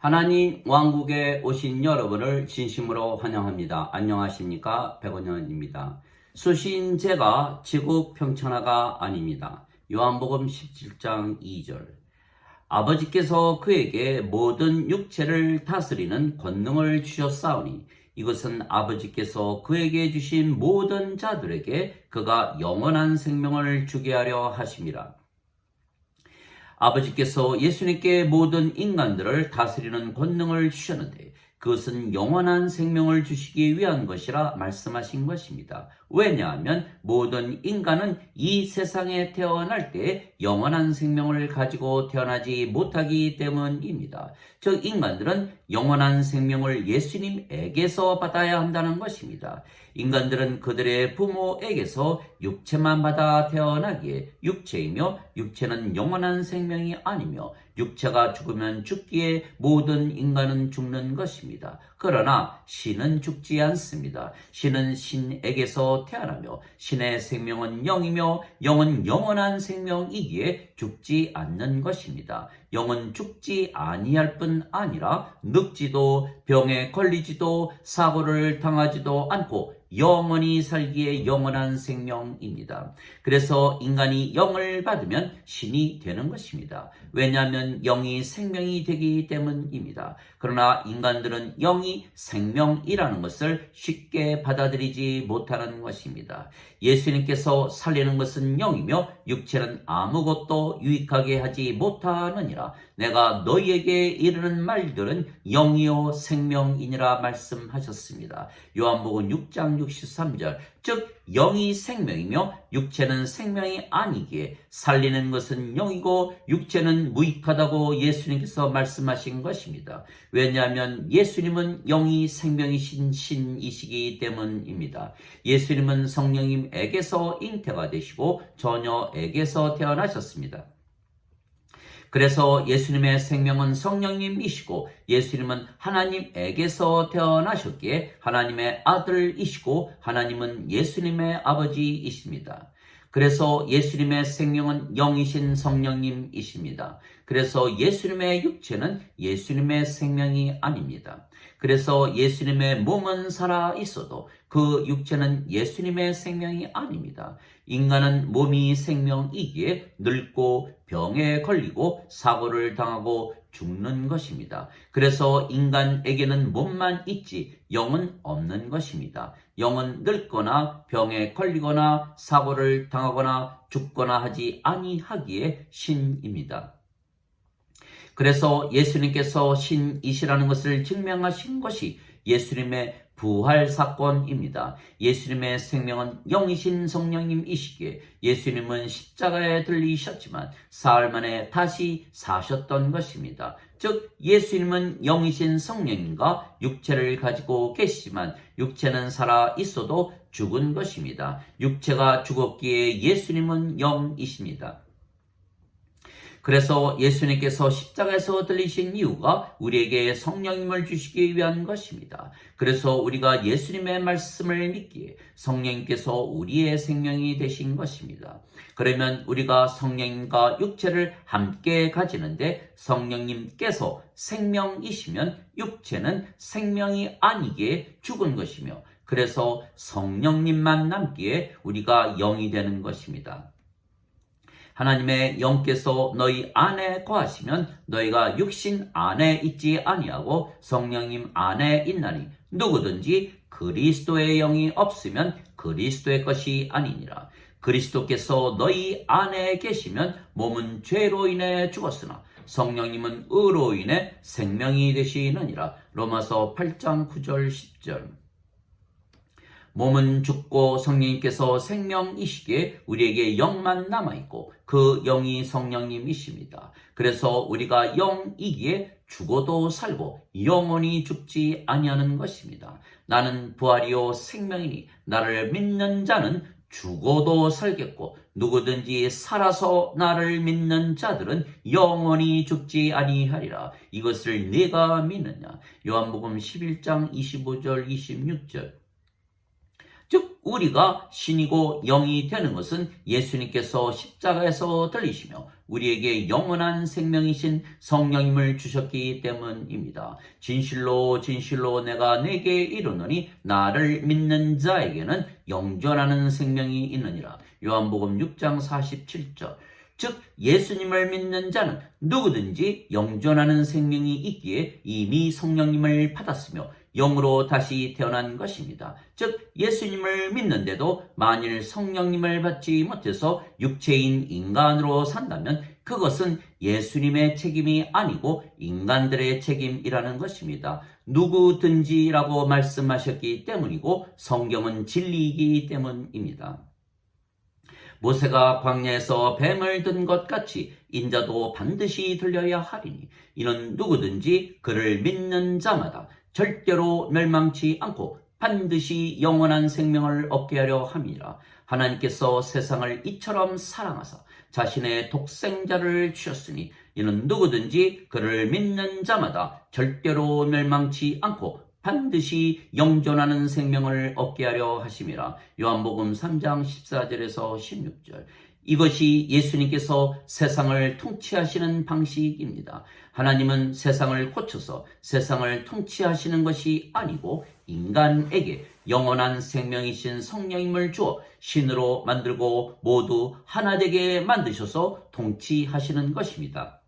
하나님 왕국에 오신 여러분을 진심으로 환영합니다. 안녕하십니까? 백원현입니다. 수신제가 지구 평천하가 아닙니다. 요한복음 17장 2절. 아버지께서 그에게 모든 육체를 다스리는 권능을 주셨사오니 이것은 아버지께서 그에게 주신 모든 자들에게 그가 영원한 생명을 주게 하려 하심이라. 아버지께서 예수님께 모든 인간들을 다스리는 권능을 주셨는데 그것은 영원한 생명을 주시기 위한 것이라 말씀하신 것입니다. 왜냐하면 모든 인간은 이 세상에 태어날 때 영원한 생명을 가지고 태어나지 못하기 때문입니다. 즉 인간들은 영원한 생명을 예수님에게서 받아야 한다는 것입니다. 인간들은 그들의 부모에게서 육체만 받아 태어나기에 육체이며 육체는 영원한 생명이 아니며 육체가 죽으면 죽기에 모든 인간은 죽는 것입니다. 그러나 신은 죽지 않습니다. 신은 신에게서 태어나며 신의 생명은 영이며 영은 영원한 생명이기에 죽지 않는 것입니다. 영은 죽지 아니할 뿐 아니라 늙지도 병에 걸리지도 사고를 당하지도 않고 영원히 살기에 영원한 생명입니다. 그래서 인간이 영을 받으면 신이 되는 것입니다. 왜냐하면 영이 생명이 되기 때문입니다. 그러나 인간들은 영이 생명이라는 것을 쉽게 받아들이지 못하는 것입니다. 예수님께서 살리는 것은 영이며 육체는 아무것도 유익하게 하지 못하느니라. 내가 너희에게 이르는 말들은 영이요 생명이니라 말씀하셨습니다. 요한복음 6장 63절. 즉 영이 생명이며 육체는 생명이 아니기에 살리는 것은 영이고 육체는 무익하다고 예수님께서 말씀하신 것입니다. 왜냐하면 예수님은 영이 생명이신 신이시기 때문입니다. 예수님은 성령님에게서 잉태가 되시고 처녀에게서 태어나셨습니다. 그래서 예수님의 생명은 성령님이시고 예수님은 하나님에게서 태어나셨기에 하나님의 아들이시고 하나님은 예수님의 아버지이십니다. 그래서 예수님의 생명은 영이신 성령님이십니다. 그래서 예수님의 육체는 예수님의 생명이 아닙니다. 그래서 예수님의 몸은 살아 있어도 그 육체는 예수님의 생명이 아닙니다. 인간은 몸이 생명이기에 늙고 병에 걸리고 사고를 당하고 죽는 것입니다. 그래서 인간에게는 몸만 있지 영은 없는 것입니다. 영은 늙거나 병에 걸리거나 사고를 당하거나 죽거나 하지 아니하기에 신입니다. 그래서 예수님께서 신이시라는 것을 증명하신 것이 예수님의 부활 사건입니다. 예수님의 생명은 영이신 성령님이시기에 예수님은 십자가에 들리셨지만 사흘 만에 다시 사셨던 것입니다. 즉 예수님은 영이신 성령님과 육체를 가지고 계시지만 육체는 살아 있어도 죽은 것입니다. 육체가 죽었기에 예수님은 영이십니다. 그래서 예수님께서 십자가에서 들리신 이유가 우리에게 성령님을 주시기 위한 것입니다. 그래서 우리가 예수님의 말씀을 믿기에 성령님께서 우리의 생명이 되신 것입니다. 그러면 우리가 성령님과 육체를 함께 가지는데 성령님께서 생명이시면 육체는 생명이 아니기에 죽은 것이며 그래서 성령님만 남기에 우리가 영이 되는 것입니다. 하나님의 영께서 너희 안에 거하시면 너희가 육신 안에 있지 아니하고 성령님 안에 있나니 누구든지 그리스도의 영이 없으면 그리스도의 것이 아니니라. 그리스도께서 너희 안에 계시면 몸은 죄로 인해 죽었으나 성령님은 의로 인해 생명이 되시느니라. 로마서 8장 9절 10절. 몸은 죽고 성령님께서 생명이시기에 우리에게 영만 남아있고 그 영이 성령님이십니다. 그래서 우리가 영이기에 죽어도 살고 영원히 죽지 아니하는 것입니다. 나는 부활이요 생명이니 나를 믿는 자는 죽어도 살겠고 누구든지 살아서 나를 믿는 자들은 영원히 죽지 아니하리라. 이것을 네가 믿느냐? 요한복음 11장 25절 26절. 즉 우리가 신이고 영이 되는 것은 예수님께서 십자가에서 들리시며 우리에게 영원한 생명이신 성령님을 주셨기 때문입니다. 진실로 진실로 내가 네게 이르노니 나를 믿는 자에게는 영존하는 생명이 있느니라. 요한복음 6장 47절. 즉 예수님을 믿는 자는 누구든지 영존하는 생명이 있기에 이미 성령님을 받았으며 영으로 다시 태어난 것입니다. 즉 예수님을 믿는데도 만일 성령님을 받지 못해서 육체인 인간으로 산다면 그것은 예수님의 책임이 아니고 인간들의 책임이라는 것입니다. 누구든지라고 말씀하셨기 때문이고 성경은 진리이기 때문입니다. 모세가 광야에서 뱀을 든 것 같이 인자도 반드시 들려야 하리니 이는 누구든지 그를 믿는 자마다 절대로 멸망치 않고 반드시 영원한 생명을 얻게 하려 함이라. 하나님께서 세상을 이처럼 사랑하사 자신의 독생자를 주셨으니 이는 누구든지 그를 믿는 자마다 절대로 멸망치 않고 반드시 영존하는 생명을 얻게 하려 하심이라. 요한복음 3장 14절에서 16절. 이것이 예수님께서 세상을 통치하시는 방식입니다. 하나님은 세상을 고쳐서 세상을 통치하시는 것이 아니고 인간에게 영원한 생명이신 성령님을 주어 신으로 만들고 모두 하나 되게 만드셔서 통치하시는 것입니다.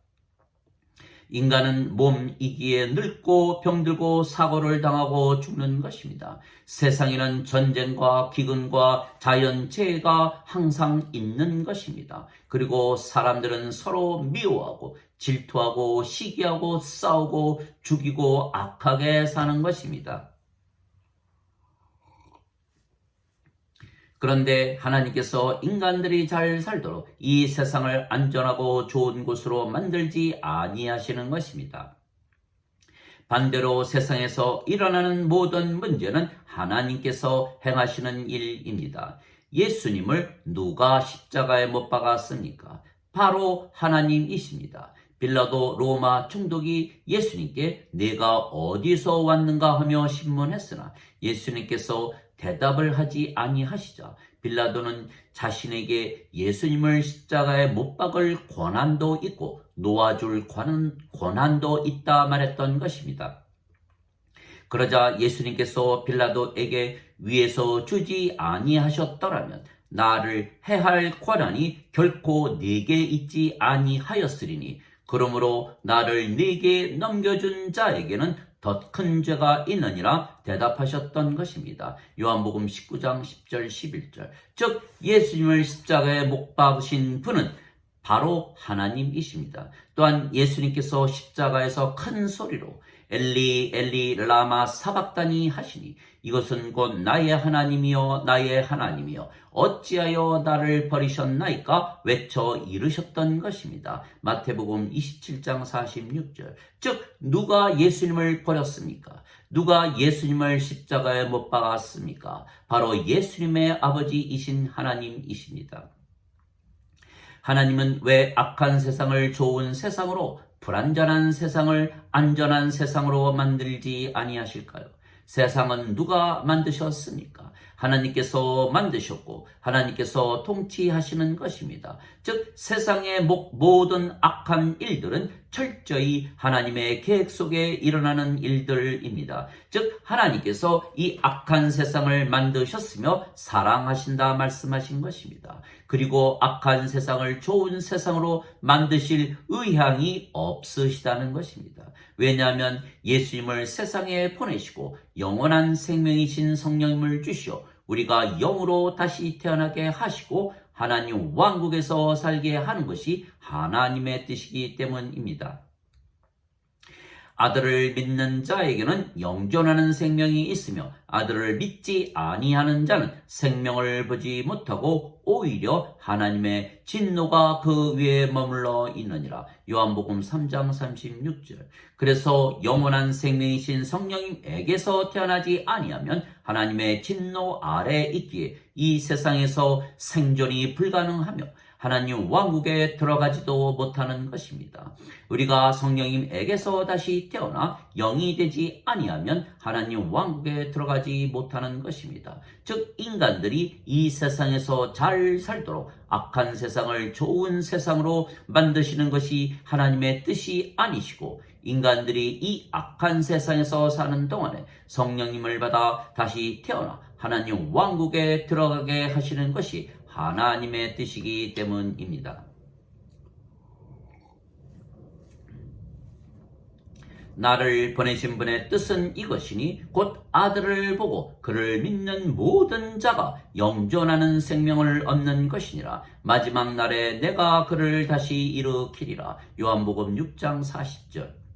인간은 몸이기에 늙고 병들고 사고를 당하고 죽는 것입니다. 세상에는 전쟁과 기근과 자연재해가 항상 있는 것입니다. 그리고 사람들은 서로 미워하고 질투하고 시기하고 싸우고 죽이고 악하게 사는 것입니다. 그런데 하나님께서 인간들이 잘 살도록 이 세상을 안전하고 좋은 곳으로 만들지 아니하시는 것입니다. 반대로 세상에서 일어나는 모든 문제는 하나님께서 행하시는 일입니다. 예수님을 누가 십자가에 못 박았습니까? 바로 하나님이십니다. 빌라도 로마 총독이 예수님께 내가 어디서 왔는가 하며 신문했으나 예수님께서 대답을 하지 아니하시자 빌라도는 자신에게 예수님을 십자가에 못 박을 권한도 있고 놓아줄 권한도 있다 말했던 것입니다. 그러자 예수님께서 빌라도에게 위에서 주지 아니하셨더라면 나를 해할 권한이 결코 네게 있지 아니하였으리니 그러므로 나를 네게 넘겨준 자에게는 더 큰 죄가 있느니라 대답하셨던 것입니다. 요한복음 19장 10절 11절. 즉 예수님을 십자가에 못 박으신 분은 바로 하나님이십니다. 또한 예수님께서 십자가에서 큰 소리로 엘리 엘리 라마 사박다니 하시니 이것은 곧 나의 하나님이여 나의 하나님이여 어찌하여 나를 버리셨나이까 외쳐 이르셨던 것입니다. 마태복음 27장 46절. 즉 누가 예수님을 버렸습니까? 누가 예수님을 십자가에 못 박았습니까? 바로 예수님의 아버지이신 하나님이십니다. 하나님은 왜 악한 세상을 좋은 세상으로 불안전한 세상을 안전한 세상으로 만들지 아니하실까요? 세상은 누가 만드셨습니까? 하나님께서 만드셨고 하나님께서 통치하시는 것입니다. 즉 세상의 모든 악한 일들은 철저히 하나님의 계획 속에 일어나는 일들입니다. 즉 하나님께서 이 악한 세상을 만드셨으며 사랑하신다 말씀하신 것입니다. 그리고 악한 세상을 좋은 세상으로 만드실 의향이 없으시다는 것입니다. 왜냐하면 예수님을 세상에 보내시고 영원한 생명이신 성령님을 주시어 우리가 영으로 다시 태어나게 하시고 하나님 왕국에서 살게 하는 것이 하나님의 뜻이기 때문입니다. 아들을 믿는 자에게는 영존하는 생명이 있으며 아들을 믿지 아니하는 자는 생명을 보지 못하고 오히려 하나님의 진노가 그 위에 머물러 있느니라. 요한복음 3장 36절. 그래서 영원한 생명이신 성령님에게서 태어나지 아니하면 하나님의 진노 아래 있기에 이 세상에서 생존이 불가능하며 하나님 왕국에 들어가지도 못하는 것입니다. 우리가 성령님에게서 다시 태어나 영이 되지 아니하면 하나님 왕국에 들어가지 못하는 것입니다. 즉 인간들이 이 세상에서 잘 살도록 악한 세상을 좋은 세상으로 만드시는 것이 하나님의 뜻이 아니시고, 인간들이 이 악한 세상에서 사는 동안에 성령님을 받아 다시 태어나 하나님 왕국에 들어가게 하시는 것이 하나님의 뜻이기 때문입니다. 나를 보내신 분의 뜻은 이것이니 곧 아들을 보고 그를 믿는 모든 자가 영존하는 생명을 얻는 것이니라. 마지막 날에 내가 그를 다시 일으키리라. 요한복음 6장 40절.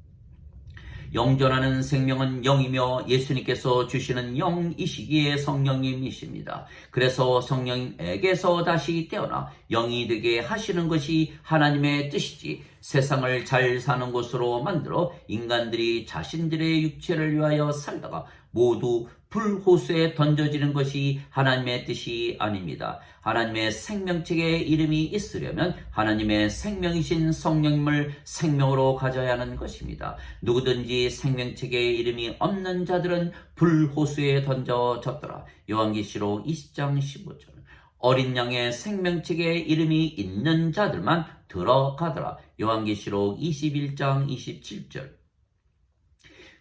영존하는 생명은 영이며 예수님께서 주시는 영이시기에 성령님이십니다. 그래서 성령님에게서 다시 태어나 영이 되게 하시는 것이 하나님의 뜻이지, 세상을 잘 사는 곳으로 만들어 인간들이 자신들의 육체를 위하여 살다가 모두 불호수에 던져지는 것이 하나님의 뜻이 아닙니다. 하나님의 생명책에 이름이 있으려면 하나님의 생명이신 성령님을 생명으로 가져야 하는 것입니다. 누구든지 생명책에 이름이 없는 자들은 불호수에 던져졌더라. 요한계시록 20장 15절. 어린 양의 생명책에 이름이 있는 자들만 들어가더라. 요한계시록 21장 27절.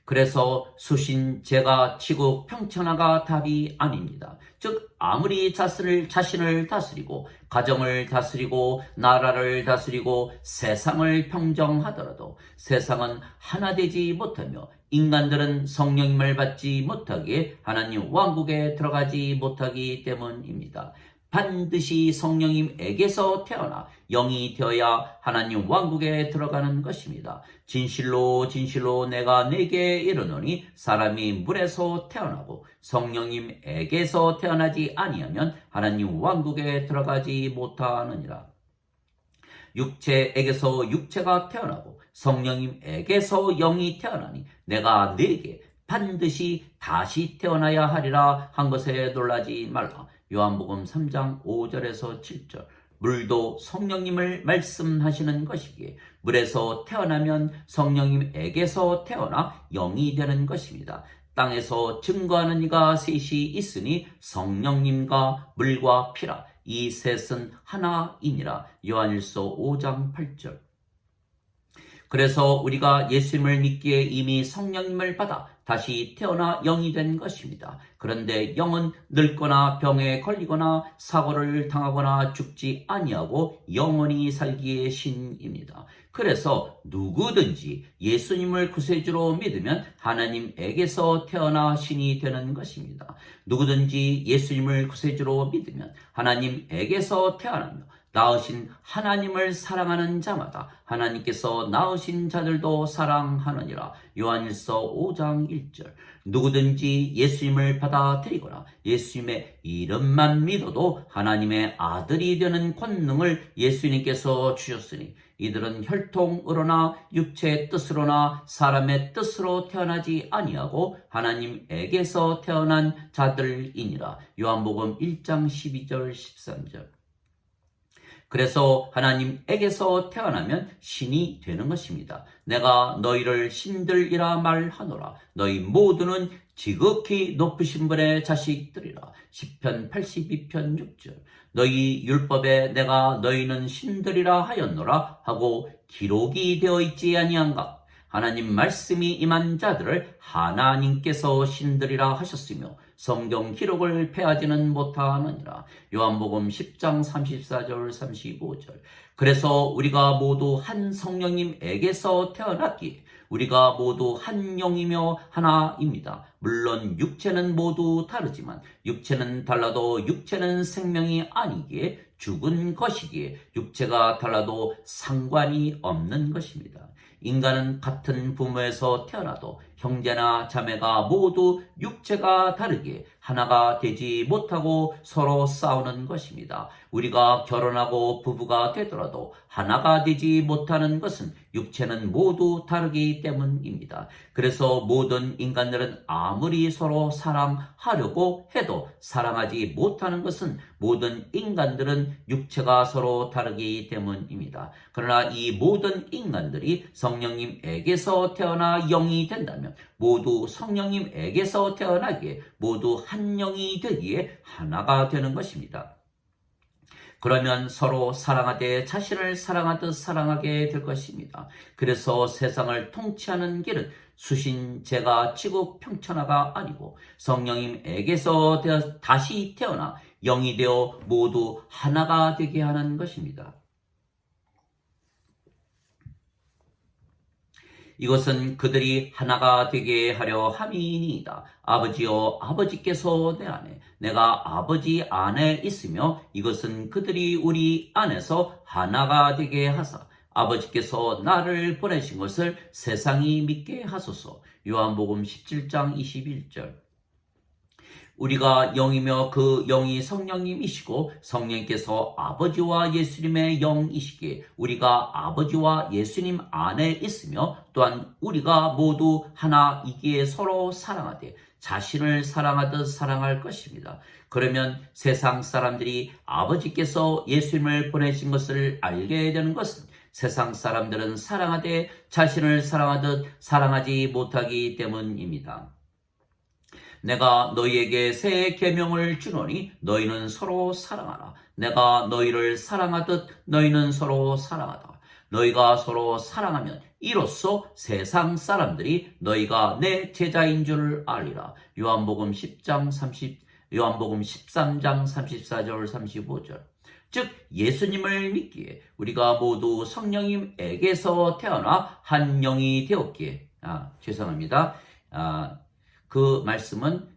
그래서 수신, 제가, 치국, 평천하가 답이 아닙니다. 즉 아무리 자신을 다스리고 가정을 다스리고 나라를 다스리고 세상을 평정하더라도 세상은 하나 되지 못하며 인간들은 성령님을 받지 못하기에 하나님 왕국에 들어가지 못하기 때문입니다. 반드시 성령님에게서 태어나 영이 되어야 하나님 왕국에 들어가는 것입니다. 진실로 진실로 내가 네게 이르노니 사람이 물에서 태어나고 성령님에게서 태어나지 아니하면 하나님 왕국에 들어가지 못하느니라. 육체에게서 육체가 태어나고 성령님에게서 영이 태어나니 내가 네게 반드시 다시 태어나야 하리라 한 것에 놀라지 말라. 요한복음 3장 5절에서 7절. 물도 성령님을 말씀하시는 것이기에 물에서 태어나면 성령님에게서 태어나 영이 되는 것입니다. 땅에서 증거하는 이가 셋이 있으니 성령님과 물과 피라. 이 셋은 하나이니라. 요한일서 5장 8절. 그래서 우리가 예수님을 믿기에 이미 성령님을 받아 다시 태어나 영이 된 것입니다. 그런데 영은 늙거나 병에 걸리거나 사고를 당하거나 죽지 아니하고 영원히 살기의 신입니다. 그래서 누구든지 예수님을 구세주로 믿으면 하나님에게서 태어나 신이 되는 것입니다. 누구든지 예수님을 구세주로 믿으면 하나님에게서 태어나며 낳으신 하나님을 사랑하는 자마다 하나님께서 낳으신 자들도 사랑하느니라. 요한일서 5장 1절. 누구든지 예수님을 받아들이거나 예수님의 이름만 믿어도 하나님의 아들이 되는 권능을 예수님께서 주셨으니 이들은 혈통으로나 육체의 뜻으로나 사람의 뜻으로 태어나지 아니하고 하나님에게서 태어난 자들이니라. 요한복음 1장 12절 13절. 그래서 하나님에게서 태어나면 신이 되는 것입니다. 내가 너희를 신들이라 말하노라. 너희 모두는 지극히 높으신 분의 자식들이라. 시편 82편 6절. 너희 율법에 내가 너희는 신들이라 하였노라 하고 기록이 되어 있지 아니한가. 하나님 말씀이 임한 자들을 하나님께서 신들이라 하셨으며 성경 기록을 폐하지는 못하느니라. 요한복음 10장 34절 35절. 그래서 우리가 모두 한 성령님에게서 태어났기에 우리가 모두 한 영이며 하나입니다. 물론 육체는 모두 다르지만 육체는 달라도 육체는 생명이 아니기에 죽은 것이기에 육체가 달라도 상관이 없는 것입니다. 인간은 같은 부모에서 태어나도 형제나 자매가 모두 육체가 다르게 하나가 되지 못하고 서로 싸우는 것입니다. 우리가 결혼하고 부부가 되더라도 하나가 되지 못하는 것은 육체는 모두 다르기 때문입니다. 그래서 모든 인간들은 아무리 서로 사랑하려고 해도 사랑하지 못하는 것은 모든 인간들은 육체가 서로 다르기 때문입니다. 그러나 이 모든 인간들이 성령님에게서 태어나 영이 된다면 모두 성령님에게서 태어나기에 모두 한 영이 되기에 하나가 되는 것입니다. 그러면 서로 사랑하되 자신을 사랑하듯 사랑하게 될 것입니다. 그래서 세상을 통치하는 길은 수신제가 치국 평천하가 아니고 성령님에게서 다시 태어나 영이 되어 모두 하나가 되게 하는 것입니다. 이것은 그들이 하나가 되게 하려 함이니이다. 아버지여, 아버지께서 내 안에, 내가 아버지 안에 있으며 이것은 그들이 우리 안에서 하나가 되게 하사 아버지께서 나를 보내신 것을 세상이 믿게 하소서. 요한복음 17장 21절. 우리가 영이며 그 영이 성령님이시고 성령께서 아버지와 예수님의 영이시기에 우리가 아버지와 예수님 안에 있으며 또한 우리가 모두 하나이기에 서로 사랑하되 자신을 사랑하듯 사랑할 것입니다. 그러면 세상 사람들이 아버지께서 예수님을 보내신 것을 알게 되는 것은 세상 사람들은 사랑하되 자신을 사랑하듯 사랑하지 못하기 때문입니다. 내가 너희에게 새 계명을 주노니 너희는 서로 사랑하라. 내가 너희를 사랑하듯 너희는 서로 사랑하라. 너희가 서로 사랑하면 이로써 세상 사람들이 너희가 내 제자인 줄 알리라. 요한복음 13장 34절 35절. 즉 예수님을 믿기에 우리가 모두 성령님에게서 태어나 한 영이 되었기에 죄송합니다. 그 말씀은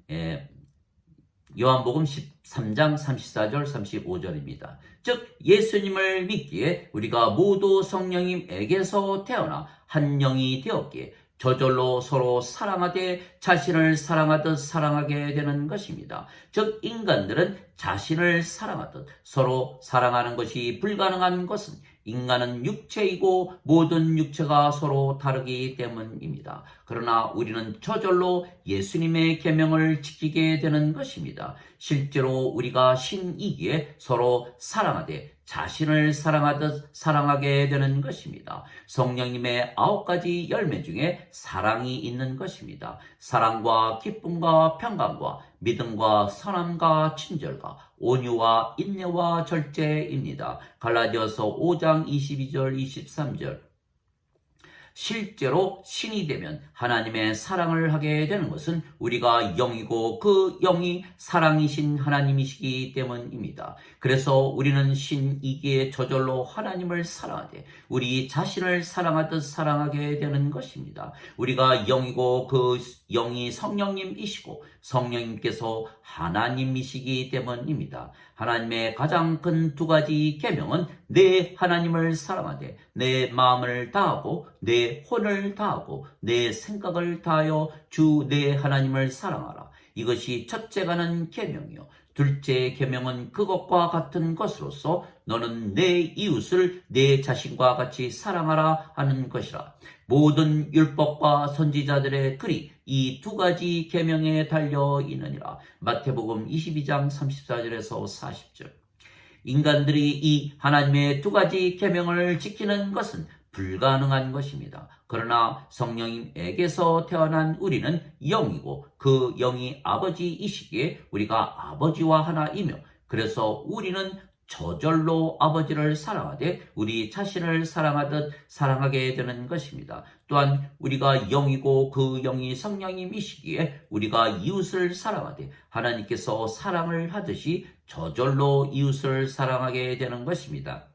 요한복음 13장 34절 35절입니다. 즉 예수님을 믿기에 우리가 모두 성령님에게서 태어나 한 영이 되었기에 저절로 서로 사랑하되 자신을 사랑하듯 사랑하게 되는 것입니다. 즉 인간들은 자신을 사랑하듯 서로 사랑하는 것이 불가능한 것은 인간은 육체이고 모든 육체가 서로 다르기 때문입니다. 그러나 우리는 저절로 예수님의 계명을 지키게 되는 것입니다. 실제로 우리가 신이기에 서로 사랑하되 자신을 사랑하듯 사랑하게 되는 것입니다. 성령님의 9가지 열매 중에 사랑이 있는 것입니다. 사랑과 기쁨과 평강과 믿음과 선함과 친절과 온유와 인내와 절제입니다. 갈라디아서 5장 22절 23절. 실제로 신이 되면 하나님의 사랑을 하게 되는 것은 우리가 영이고 그 영이 사랑이신 하나님이시기 때문입니다. 그래서 우리는 신이기에 저절로 하나님을 사랑하되 우리 자신을 사랑하듯 사랑하게 되는 것입니다. 우리가 영이고 그 영이 성령님이시고 성령님께서 하나님이시기 때문입니다. 하나님의 가장 큰 2가지 계명은 내 하나님을 사랑하되 내 마음을 다하고 내 혼을 다하고 내 생각을 다하여 주 내 하나님을 사랑하라. 이것이 첫째가는 계명이요. 둘째 계명은 그것과 같은 것으로서 너는 내 이웃을 내 자신과 같이 사랑하라 하는 것이라. 모든 율법과 선지자들의 글이 이 2가지 계명에 달려 있느니라. 마태복음 22장 34절에서 40절. 인간들이 이 하나님의 2가지 계명을 지키는 것은 불가능한 것입니다. 그러나 성령님에게서 태어난 우리는 영이고 그 영이 아버지이시기에 우리가 아버지와 하나이며 그래서 우리는 저절로 아버지를 사랑하되 우리 자신을 사랑하듯 사랑하게 되는 것입니다. 또한 우리가 영이고 그 영이 성령님이시기에 우리가 이웃을 사랑하되 하나님께서 사랑을 하듯이 저절로 이웃을 사랑하게 되는 것입니다.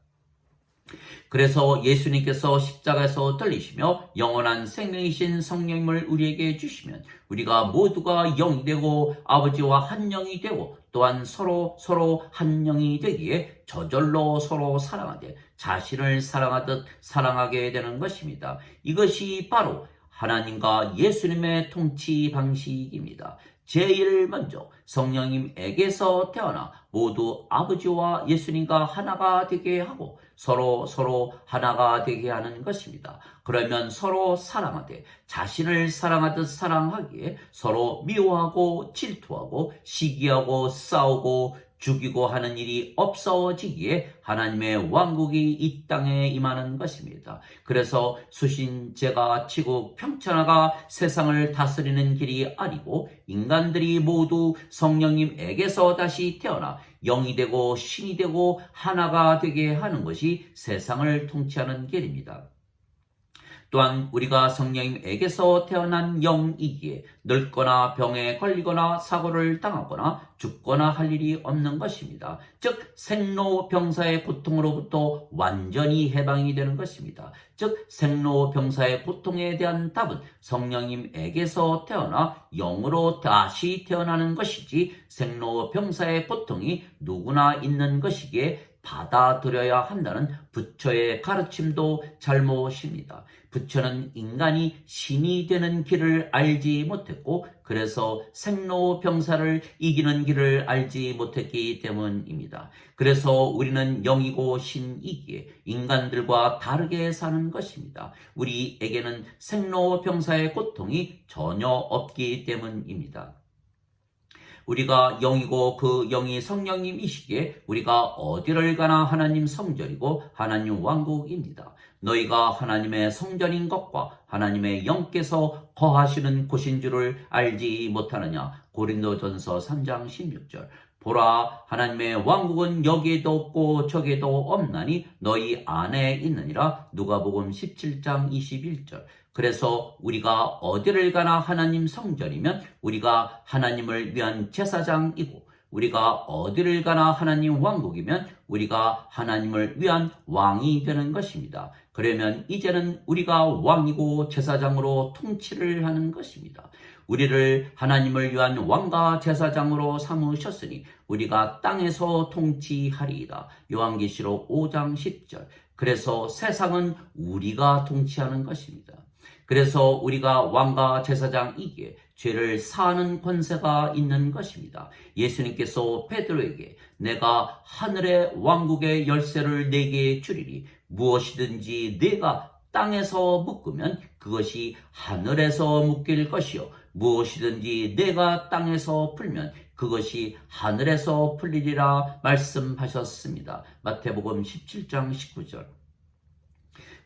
그래서 예수님께서 십자가에서 들리시며 영원한 생명이신 성령님을 우리에게 주시면 우리가 모두가 영이 되고 아버지와 한 영이 되고 또한 서로 한 영이 되기에 저절로 서로 사랑하되 자신을 사랑하듯 사랑하게 되는 것입니다. 이것이 바로 하나님과 예수님의 통치 방식입니다. 제일 먼저 성령님에게서 태어나 모두 아버지와 예수님과 하나가 되게 하고 서로 하나가 되게 하는 것입니다. 그러면 서로 사랑하되 자신을 사랑하듯 사랑하기에 서로 미워하고 질투하고 시기하고 싸우고 죽이고 하는 일이 없어지기에 하나님의 왕국이 이 땅에 임하는 것입니다. 그래서 수신제가 지구 평천하가 세상을 다스리는 길이 아니고 인간들이 모두 성령님에게서 다시 태어나 영이 되고 신이 되고 하나가 되게 하는 것이 세상을 통치하는 길입니다. 또한 우리가 성령님에게서 태어난 영이기에 늙거나 병에 걸리거나 사고를 당하거나 죽거나 할 일이 없는 것입니다. 즉 생로병사의 고통으로부터 완전히 해방이 되는 것입니다. 즉 생로병사의 고통에 대한 답은 성령님에게서 태어나 영으로 다시 태어나는 것이지 생로병사의 고통이 누구나 있는 것이기에 받아들여야 한다는 부처의 가르침도 잘못입니다. 부처는 인간이 신이 되는 길을 알지 못했고 그래서 생로병사를 이기는 길을 알지 못했기 때문입니다. 그래서 우리는 영이고 신이기에 인간들과 다르게 사는 것입니다. 우리에게는 생로병사의 고통이 전혀 없기 때문입니다. 우리가 영이고 그 영이 성령님이시기에 우리가 어디를 가나 하나님 성전이고 하나님 왕국입니다. 너희가 하나님의 성전인 것과 하나님의 영께서 거하시는 곳인 줄을 알지 못하느냐. 고린도전서 3장 16절. 보라 하나님의 왕국은 여기에도 없고 저기에도 없나니 너희 안에 있느니라. 누가복음 17장 21절. 그래서 우리가 어디를 가나 하나님 성전이면 우리가 하나님을 위한 제사장이고 우리가 어디를 가나 하나님 왕국이면 우리가 하나님을 위한 왕이 되는 것입니다. 그러면 이제는 우리가 왕이고 제사장으로 통치를 하는 것입니다. 우리를 하나님을 위한 왕과 제사장으로 삼으셨으니 우리가 땅에서 통치하리이다. 요한계시록 5장 10절. 그래서 세상은 우리가 통치하는 것입니다. 그래서 우리가 왕과 제사장이기에 죄를 사하는 권세가 있는 것입니다. 예수님께서 베드로에게 내가 하늘의 왕국의 열쇠를 네게 주리니 무엇이든지 네가 땅에서 묶으면 그것이 하늘에서 묶일 것이요 무엇이든지 네가 땅에서 풀면 그것이 하늘에서 풀리리라 말씀하셨습니다. 마태복음 17장 19절.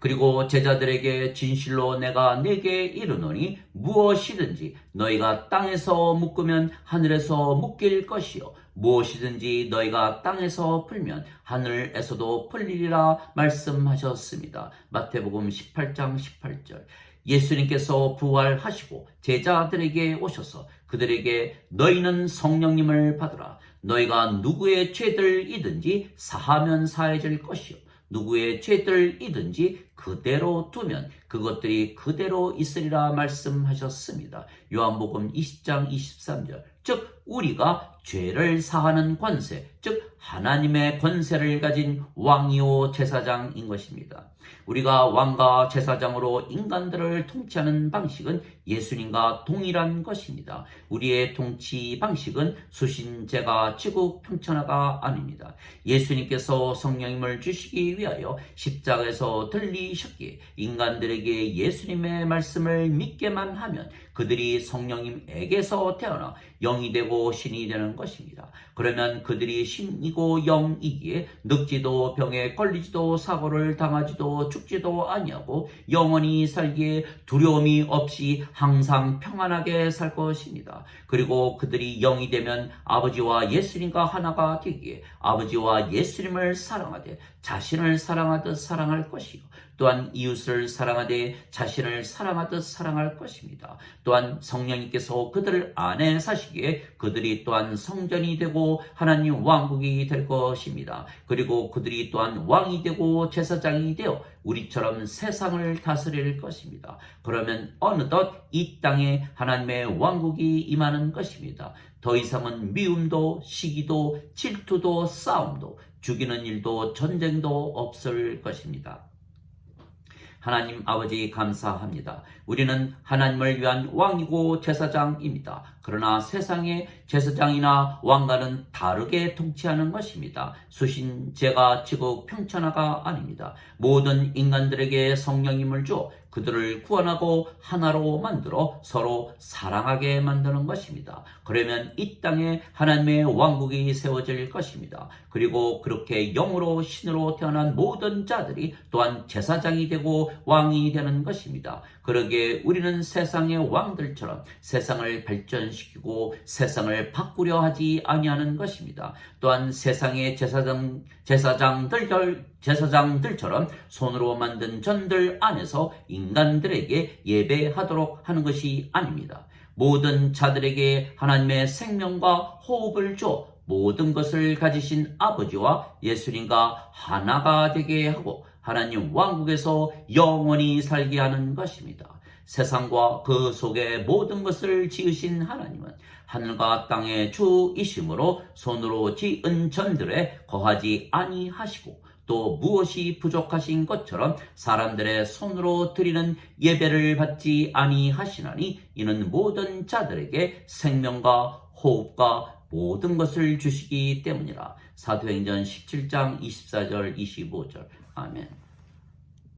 그리고 제자들에게 진실로 내가 네게 이르노니 무엇이든지 너희가 땅에서 묶으면 하늘에서 묶일 것이요 무엇이든지 너희가 땅에서 풀면 하늘에서도 풀리리라 말씀하셨습니다. 마태복음 18장 18절. 예수님께서 부활하시고 제자들에게 오셔서 그들에게 너희는 성령님을 받으라. 너희가 누구의 죄들이든지 사하면 사해질 것이요 누구의 죄들이든지 그대로 두면 그것들이 그대로 있으리라 말씀하셨습니다. 요한복음 20장 23절. 즉 우리가 죄를 사하는 권세, 즉 하나님의 권세를 가진 왕이요 제사장인 것입니다. 우리가 왕과 제사장으로 인간들을 통치하는 방식은 예수님과 동일한 것입니다. 우리의 통치 방식은 수신제가 지구 평천하가 아닙니다. 예수님께서 성령님을 주시기 위하여 십자가에서 들리셨기에 인간들에게 예수님의 말씀을 믿게만 하면 그들이 성령님에게서 태어나 영이 되고 신이 되는 것입니다. 그러면 그들이 신이고 영이기에 늙지도 병에 걸리지도 사고를 당하지도 죽지도 아니하고 영원히 살기에 두려움이 없이 항상 평안하게 살 것입니다. 그리고 그들이 영이 되면 아버지와 예수님과 하나가 되기에 아버지와 예수님을 사랑하되 자신을 사랑하듯 사랑할 것이요 또한 이웃을 사랑하되 자신을 사랑하듯 사랑할 것입니다. 또한 성령님께서 그들 안에 사시기에 그들이 또한 성전이 되고 하나님 왕국이 될 것입니다. 그리고 그들이 또한 왕이 되고 제사장이 되어 우리처럼 세상을 다스릴 것입니다. 그러면 어느덧 이 땅에 하나님의 왕국이 임하는 것입니다. 더 이상은 미움도 시기도 질투도 싸움도 죽이는 일도 전쟁도 없을 것입니다. 하나님 아버지 감사합니다. 우리는 하나님을 위한 왕이고 제사장입니다. 그러나 세상의 제사장이나 왕과는 다르게 통치하는 것입니다. 수신 제가 지극 평천하가 아닙니다. 모든 인간들에게 성령님을 줘 그들을 구원하고 하나로 만들어 서로 사랑하게 만드는 것입니다. 그러면 이 땅에 하나님의 왕국이 세워질 것입니다. 그리고 그렇게 영으로 신으로 태어난 모든 자들이 또한 제사장이 되고 왕이 되는 것입니다. 그러기에 우리는 세상의 왕들처럼 세상을 발전시키고 세상을 바꾸려 하지 아니하는 것입니다. 또한 세상의 제사장들처럼 손으로 만든 전들 안에서 인간들에게 예배하도록 하는 것이 아닙니다. 모든 자들에게 하나님의 생명과 호흡을 줘 모든 것을 가지신 아버지와 예수님과 하나가 되게 하고 하나님 왕국에서 영원히 살게 하는 것입니다. 세상과 그 속의 모든 것을 지으신 하나님은 하늘과 땅의 주이심으로 손으로 지은 전들에 거하지 아니하시고 또 무엇이 부족하신 것처럼 사람들의 손으로 드리는 예배를 받지 아니하시나니 이는 모든 자들에게 생명과 호흡과 모든 것을 주시기 때문이라. 사도행전 17장 24절 25절. 아멘.